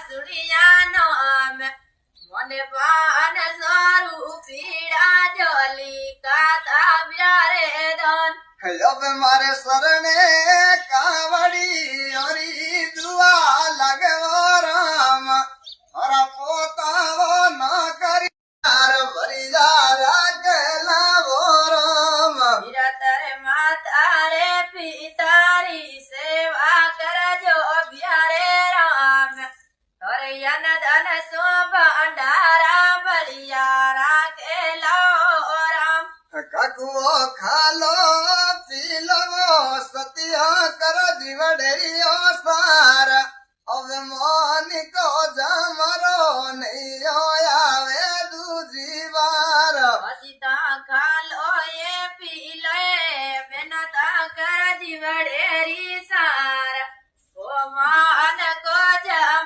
સુડિયાનો મને પાન સારું પીડા જલી કાતા બ્યારે દન अब मारे सरने कावड़ी हरी दुआ लगवो राम हरा पोतावो न करी भरी जा रागला वो राम વીરતર માતારે પિતારી સેવા કરજો બ્યારે રામ હરિયન ધન સો ભંડારા ભલિયા રાખેલો રામ કકુઓ ખાલો પીલો સત્ય કર જીવડેરીઓ સાર હવે મોનિકો જા